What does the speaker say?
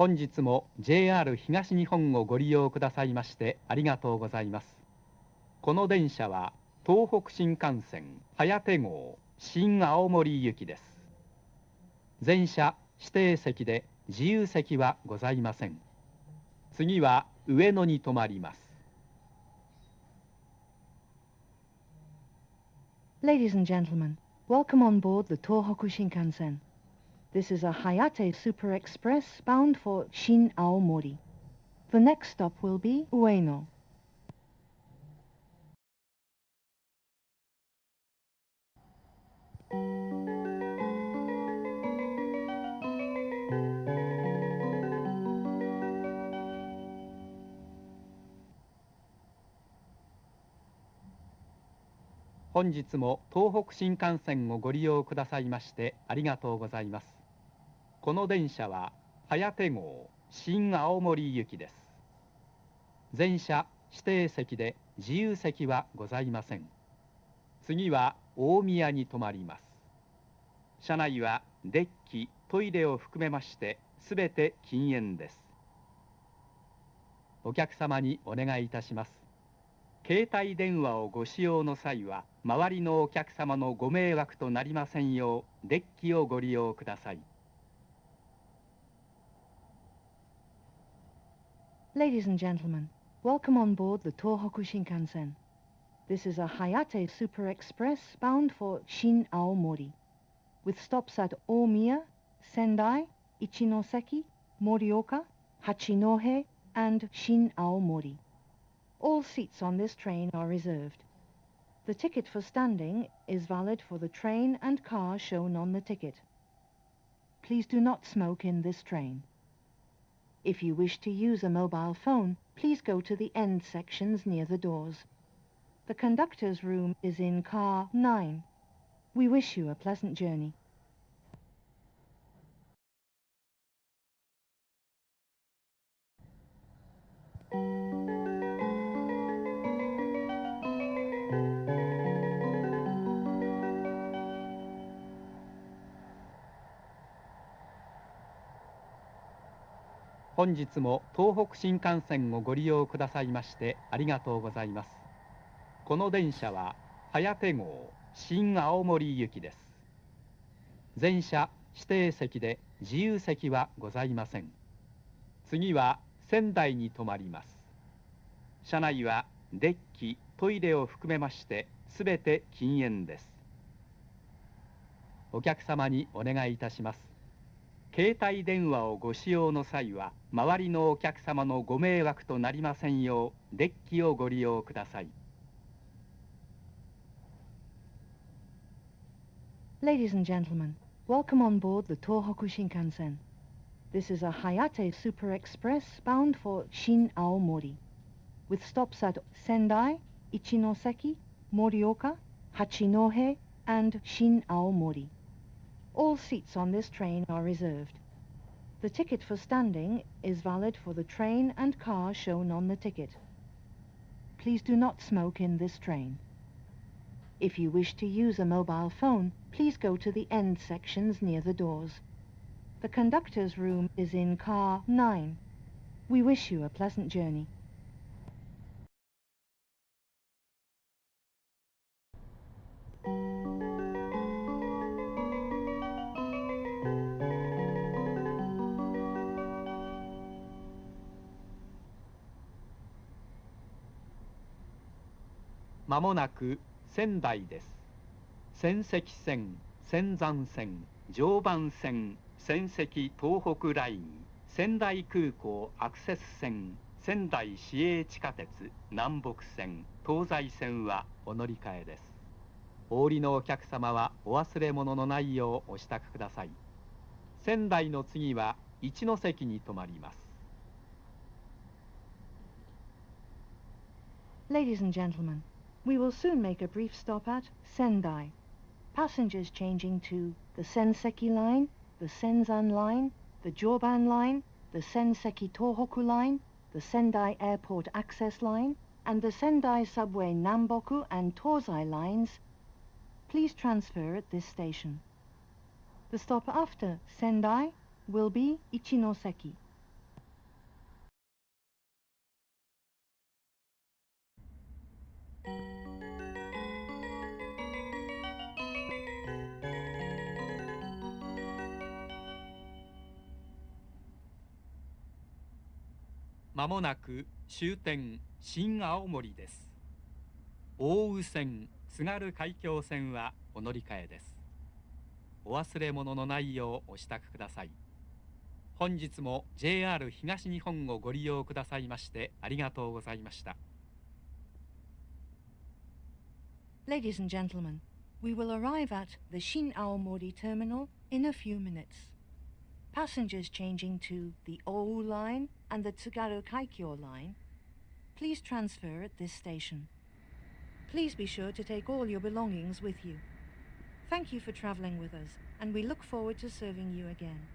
本日も JR 東日本をご利用くださいましてありがとうございます。この電車は東北新幹線はやて号新青森行きです。全車指定席で自由席はございません。次は上野に停まります。Ladies and gentlemen, welcome on board the Tohoku Shinkansen. This is a HAYATE Super Express bound for Shin-Aomori. The next stop will be Ueno.本日も東北新幹線をご利用くださいましてありがとうございます。この電車ははやて号新青森行きです。全車指定席で自由席はございません。次は大宮に停まります。車内はデッキ、トイレを含めましてすべて禁煙です。お客様にお願いいたします。携帯電話をご使用の際は周りのお客様のご迷惑となりませんようデッキをご利用ください。Ladies and gentlemen, welcome on board the Tohoku Shinkansen. This is a HAYATE Super Express bound for Shin-Aomori, with stops at Omiya, Sendai, Ichinoseki, Morioka, Hachinohe, and Shin-Aomori. All seats on this train are reserved. The ticket for standing is valid for the train and car shown on the ticket. Please do not smoke in this train. If you wish to use a mobile phone, please go to the end sections near the doors. The conductor's room is in car 9. We wish you a pleasant journey.「本日も東北新幹線をご利用くださいましてありがとうございます。この電車ははやて号新青森行きです。全車指定席で自由席はございません。次は仙台に停まります。車内はデッキ、トイレを含めましてすべて禁煙です。お客様にお願いいたします。携帯電話をご使用の際は周りのお客様のご迷惑となりませんようデッキをご利用ください。Ladies and gentlemen, welcome on board the Tohoku Shinkansen. This is a HAYATE Super Express bound for Shin-Aomori, with stops at Sendai, Ichinoseki, Morioka, Hachinohe, and Shin-Aomori. All seats on this train are reserved. The ticket for standing is valid for the train and car shown on the ticket. Please do not smoke in this train. If you wish to use a mobile phone, please go to the end sections near the doors. The conductor's room is in car 9. We wish you a pleasant journey.「まもなく仙台です。仙石線、仙山線、常磐線、仙石東北ライン、仙台空港アクセス線、仙台市営地下鉄、南北線、東西線はお乗り換えです。お降りのお客様はお忘れ物のないようお支度ください。仙台の次は一ノ関に停まります。Ladies and gentlemen, we will soon make a brief stop at Sendai. Passengers changing to the Senseki line, the Senzan line, the Joban line, the Senseki Tohoku line, the Sendai Airport Access line, and the Sendai Subway Namboku and Tozai lines, please transfer at this station. The stop after Sendai will be Ichinoseki. まもなく終点新青森です。奥羽線、津軽海峡線はお乗り換えです。お忘れ物のないようお支度ください。本日も JR 東日本をご利用くださいましてありがとうございました。Ladies and gentlemen, we will arrive at the Shin-Aomori terminal in a few minutes. Passengers changing to the Owu line and the Tsugaru Kaikyo line, please transfer at this station. Please be sure to take all your belongings with you. Thank you for traveling with us, and we look forward to serving you again.